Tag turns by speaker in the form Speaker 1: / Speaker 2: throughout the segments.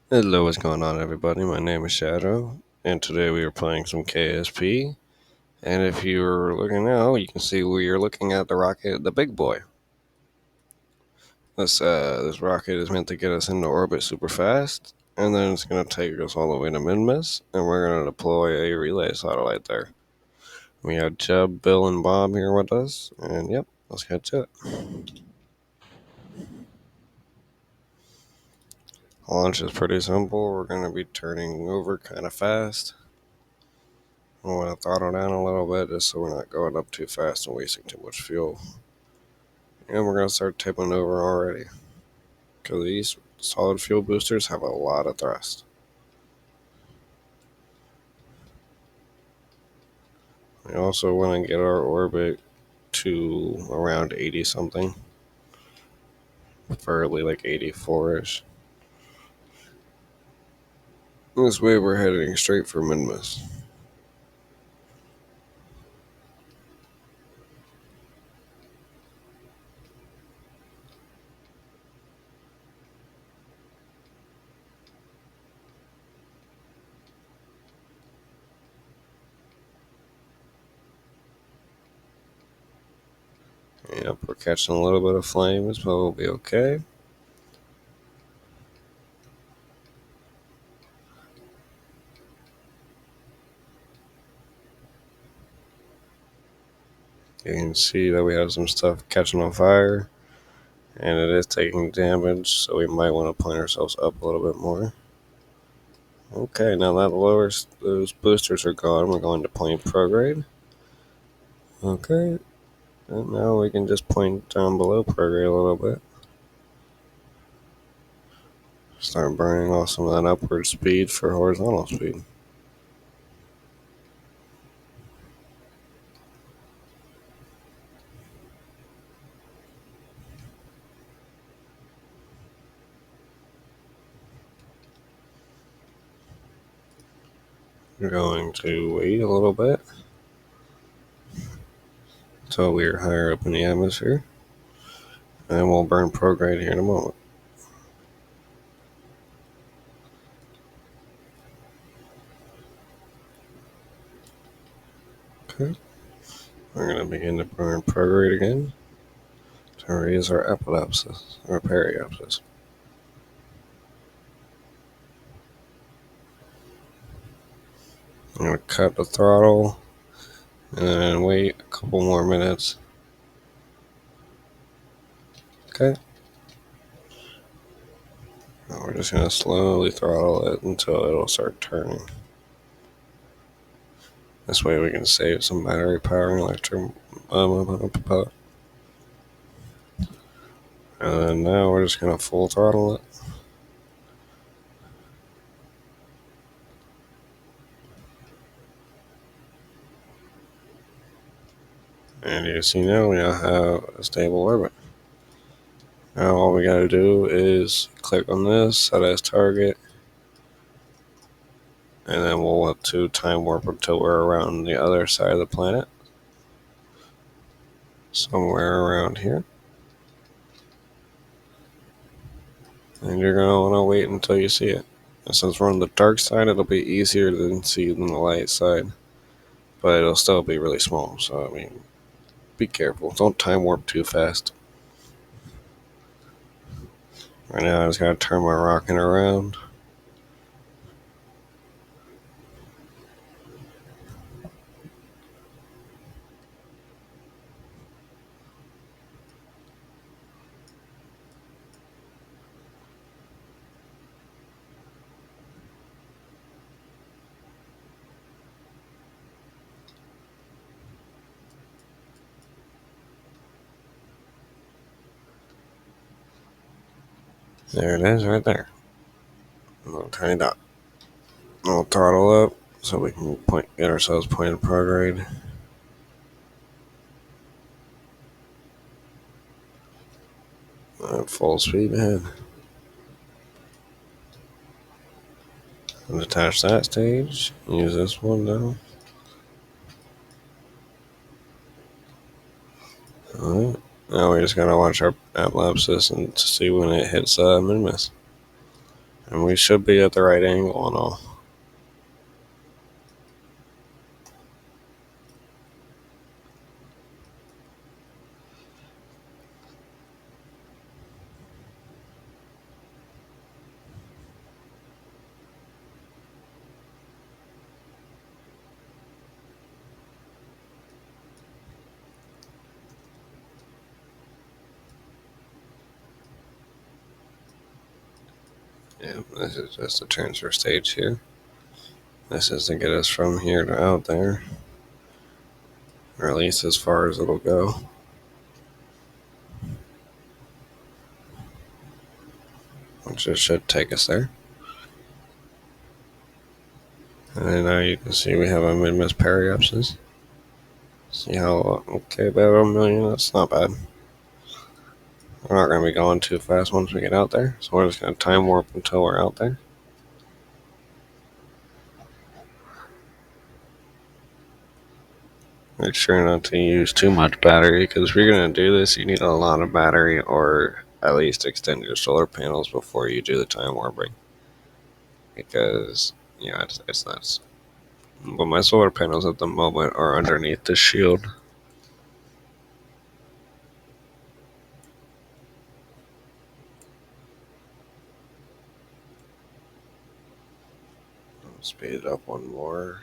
Speaker 1: Hello, what's going on, everybody? My name is Shadow, and today we are playing some KSP. And if you're looking now, you can see we are looking at the rocket, the big boy. This rocket is meant to get us into orbit super fast, and then it's going to take us all the way to Minmus, and we're going to deploy a relay satellite there. We have Chubb, Bill, and Bob here with us, and yep, let's get to it. Launch is pretty simple. We're going to be turning over kind of fast. I want to throttle down a little bit just so we're not going up too fast and wasting too much fuel. And we're going to start tipping over already, because these solid fuel boosters have a lot of thrust. We also want to get our orbit to around 80 something, preferably like 84ish. This way we're heading straight for Minmus. Yep, we're catching a little bit of flames, but we'll be okay. You can see that we have some stuff catching on fire, and it is taking damage, so we might want to point ourselves up a little bit more. Okay, now that those boosters are gone, we're going to point prograde. Okay, and now we can just point down below prograde a little bit. Start burning off some of that upward speed for horizontal speed. We're going to wait a little bit until we're higher up in the atmosphere, and then we'll burn prograde here in a moment. Okay, we're going to begin to burn prograde again to raise our epilepsis, or periapsis. I'm going to cut the throttle and then wait a couple more minutes. Okay. Now we're just going to slowly throttle it until it'll start turning. This way we can save some battery power and electric. And now we're just going to full throttle it. And you see now we now have a stable orbit. Now all we got to do is click on this, set as target, and then we'll want to time warp until we're around the other side of the planet. Somewhere around here. And you're going to want to wait until you see it. And since we're on the dark side, it'll be easier to see than the light side. But it'll still be really small, so I mean, be careful. Don't time warp too fast. Right now I just gotta turn my rocket around. There it is, right there. A little tiny dot. We'll throttle up so we can get ourselves pointed prograde. At full speed ahead. And detach that stage. Use this one now. Alright. Now we just gotta watch our epilepsis and to see when it hits Minmus. And we should be at the right angle and all. Yeah, this is just the transfer stage here. This is to get us from here to out there. Or at least as far as it'll go. Which it should take us there. And now you can see we have a Minmus periapsis. See how, okay, about 1,000,000, that's not bad. We're not going to be going too fast once we get out there, so we're just going to time warp until we're out there. Make sure not to use too much battery, because if you're going to do this, you need a lot of battery, or at least extend your solar panels before you do the time warping. Because, yeah, it's nuts. But my solar panels at the moment are underneath the shield. Speed it up one more.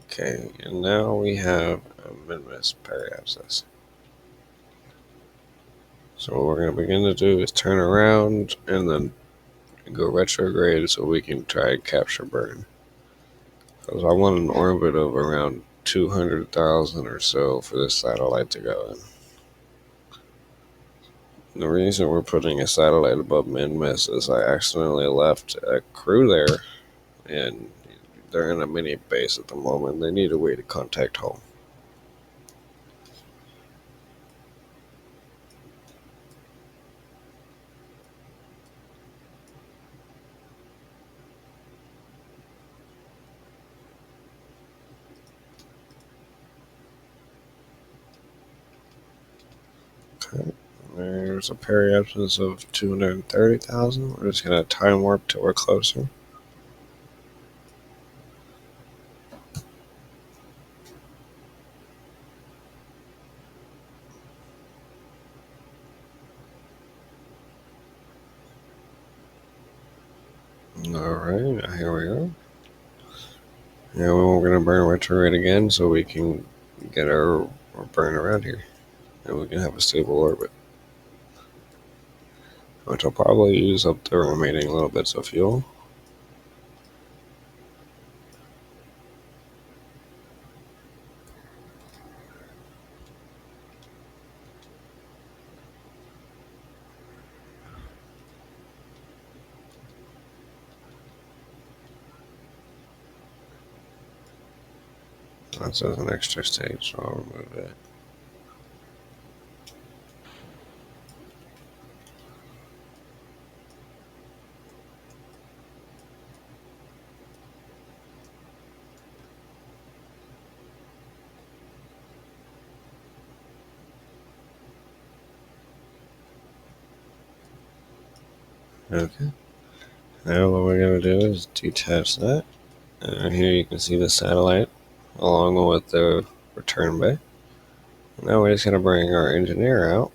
Speaker 1: Okay, and now we have a Minmus periapsis. So what we're going to begin to do is turn around and then go retrograde so we can try and capture burn. Because I want an orbit of around 200,000 or so for this satellite to go in. The reason we're putting a satellite above Minmus is I accidentally left a crew there, and they're in a mini base at the moment. They need a way to contact home. Okay. There's a periapsis of 230,000. We're just going to time warp till we're closer. Alright, here we go. Yeah, we're going to burn retrograde again so we can get our burn around here. And we can have a stable orbit. Which will probably use up the remaining little bits of fuel. That says an extra stage, so I'll remove it. Okay. Now what we're going to do is detach that. And here you can see the satellite along with the return bay. Now we're just going to bring our engineer out.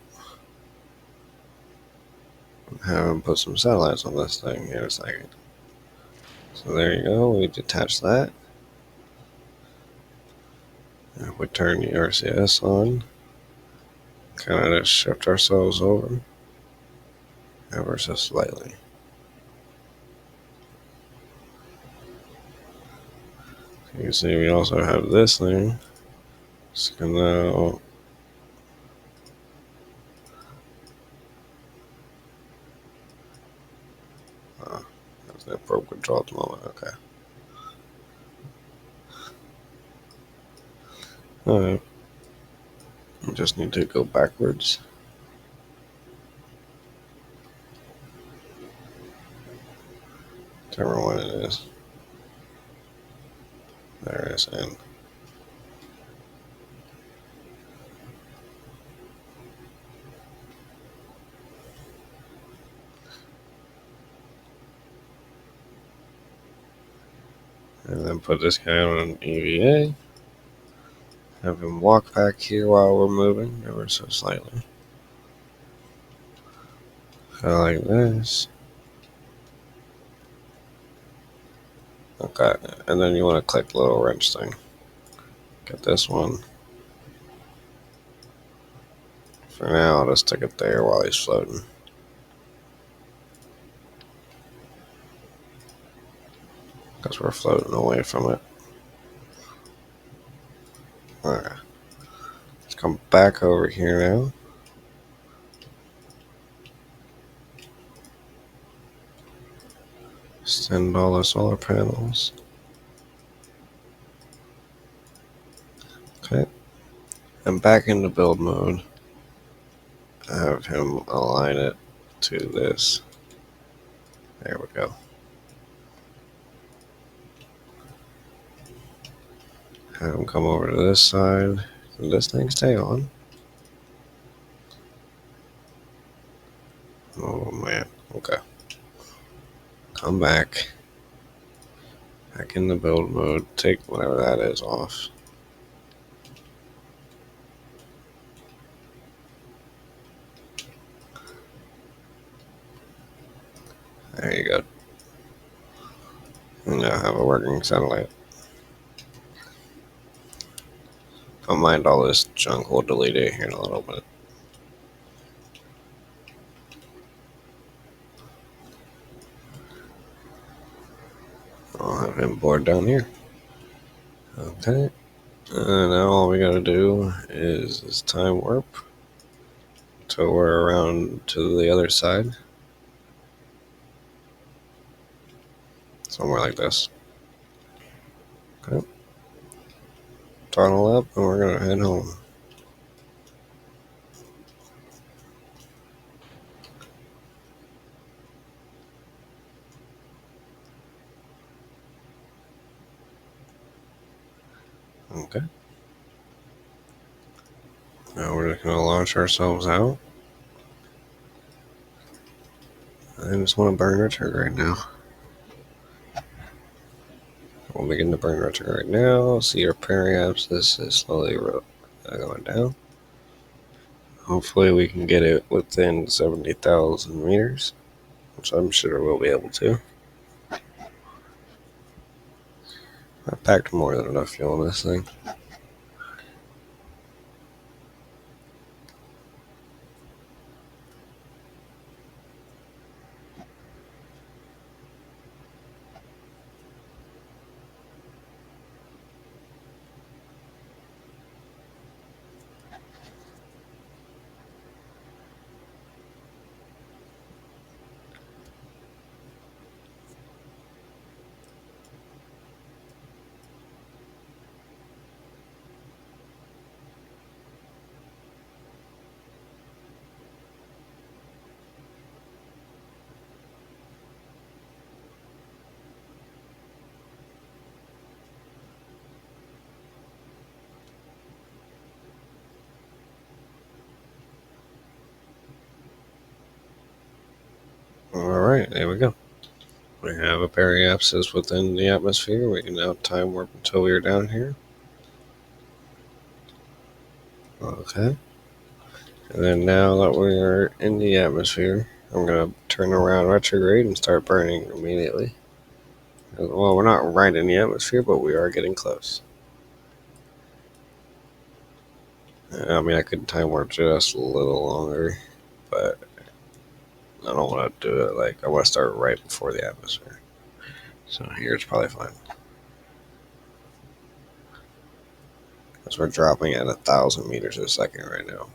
Speaker 1: Have him put some satellites on this thing here in a second. So there you go, we detach that. And we turn the RCS on. Kind of just shift ourselves over ever so slightly. You can see we also have this thing. It's gonna. That's no probe control at the moment. Okay. Alright. We just need to go backwards. Whichever one it is. There it is. And And then put this guy on an EVA. Have him walk back here while we're moving, ever so slightly. So like this. Okay, and then you want to click the little wrench thing. Get this one. For now, I'll just stick it there while he's floating. Because we're floating away from it. Alright. Let's come back over here now. Extend all the solar panels. Okay. And back into build mode. Have him align it to this. There we go. Have him come over to this side. And this thing stay on. Oh man. Okay. Come back. Back in the build mode. Take whatever that is off. There you go. And now have a working satellite. Don't mind all this junk. We'll delete it here in a little bit. I'll have him board down here. Okay. Now all we gotta do is time warp till we're around to the other side. Somewhere like this. Okay. Throttle up and we're gonna head home. Okay. Now we're just gonna launch ourselves out. I just want to burn retrograde now. We'll begin to burn retrograde now. See our periapsis is slowly going down. Hopefully we can get it within 70,000 meters, which I'm sure we'll be able to. I packed more than enough fuel in this thing. Alright, there we go. We have a periapsis within the atmosphere. We can now time warp until we are down here. Okay. And then now that we are in the atmosphere, I'm going to turn around retrograde and start burning immediately. Well, we're not right in the atmosphere, but we are getting close. I mean, I could time warp just a little longer, but I don't want to do it like, I want to start right before the atmosphere. So here it's probably fine. Because we're dropping at 1,000 meters a second right now.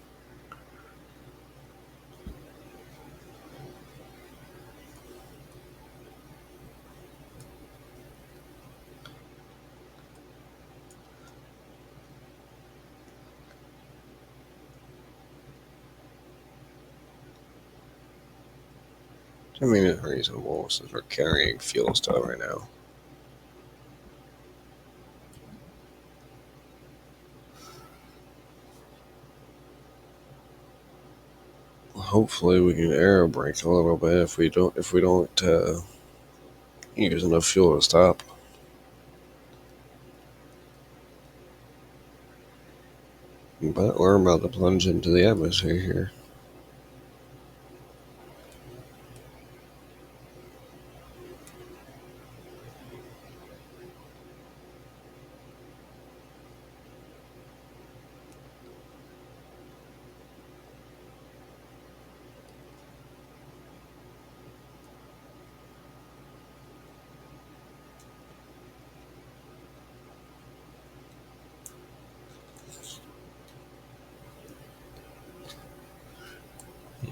Speaker 1: I mean, it's reasonable since we're carrying fuel still right now. Hopefully we can aero brake a little bit if we don't use enough fuel to stop. But we're about to plunge into the atmosphere here.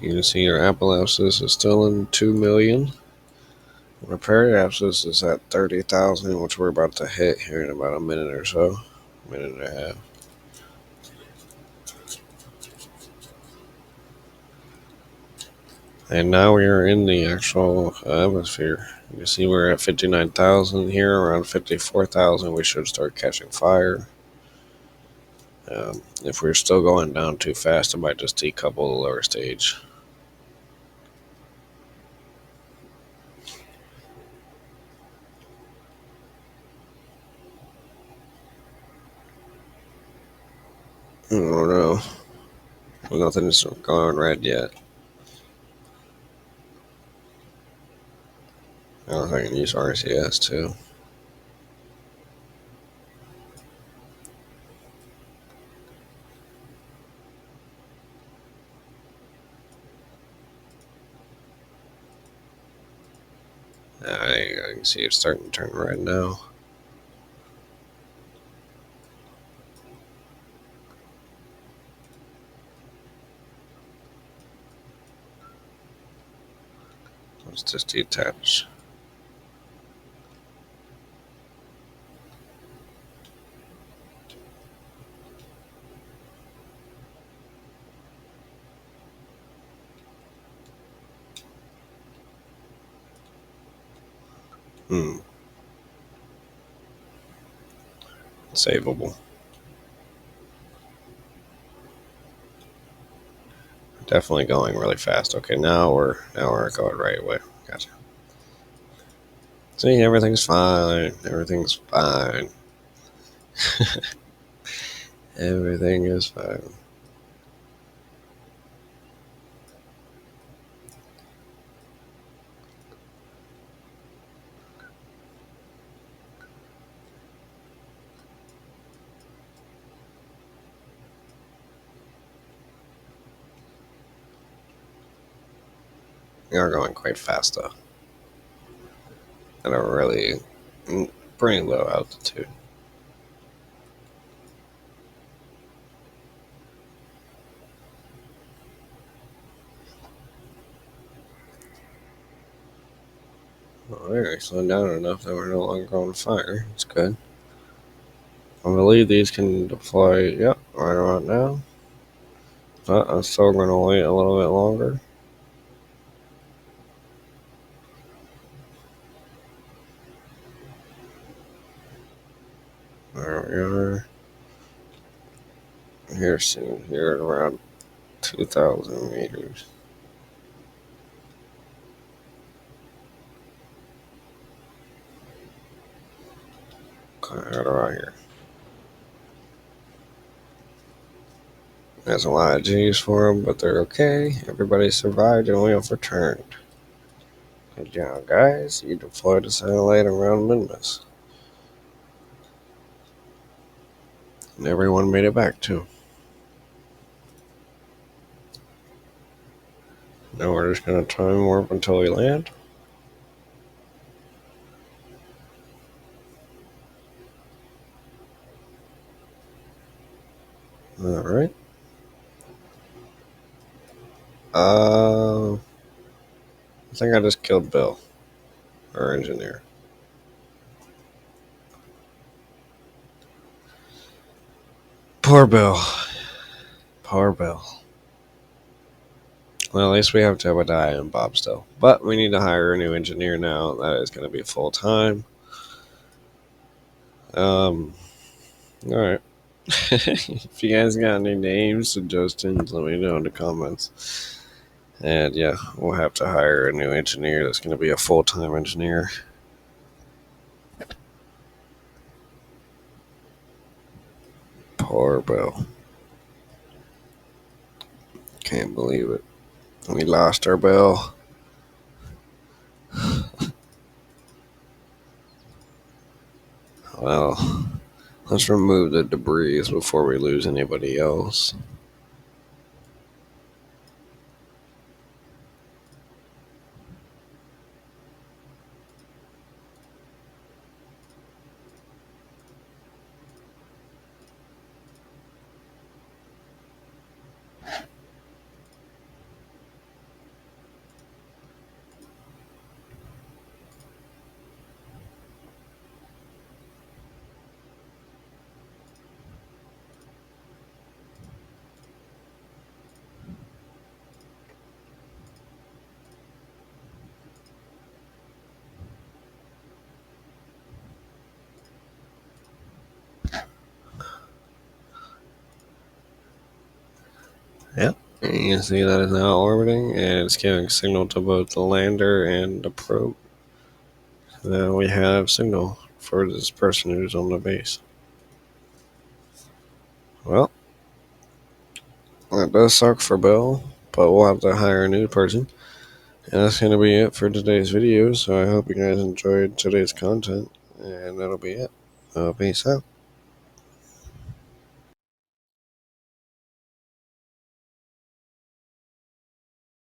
Speaker 1: You can see your apoapsis is still in 2 million. Our periapsis is at 30,000, which we're about to hit here in about a minute or so. Minute and a half. And now we are in the actual atmosphere. You can see we're at 59,000 here, around 54,000. We should start catching fire. If we're still going down too fast, I might just decouple the lower stage. I don't know. Well, nothing's going red yet. I don't think I can use RCS too. I can see it's starting to turn red now. Let's just detach. Savable. Definitely going really fast. Okay, now we're going right away. Gotcha. See, everything's fine. Everything's fine. Everything is fine. We are going quite fast though. At a really pretty low altitude. Well, we're slowing down enough that we're no longer on fire. It's good. I believe these can deploy, yep, right about now. But I'm still going to wait a little bit longer. There we are. Here soon, here at around 2,000 meters. Okay, right here. There's a lot of G's for them, but they're okay. Everybody survived and we have returned. Good job, guys. You deployed a satellite around Minmus. And everyone made it back, too. Now we're just going to time warp until we land. Alright. I think I just killed Bill, our engineer. Poor Bill. Poor Bill. Well, at least we have Jebediah and Bob still. But we need to hire a new engineer now. That is going to be full time. Alright. If you guys got any names, suggestions, let me know in the comments. And yeah, we'll have to hire a new engineer that's going to be a full time engineer. Poor Bill. Can't believe it. We lost our bell. Well, let's remove the debris before we lose anybody else. Yep. And you can see that it's now orbiting, and it's giving signal to both the lander and the probe. Then we have signal for this person who's on the base. Well, that does suck for Bill, but we'll have to hire a new person. And that's going to be it for today's video, so I hope you guys enjoyed today's content, and that'll be it. Peace out.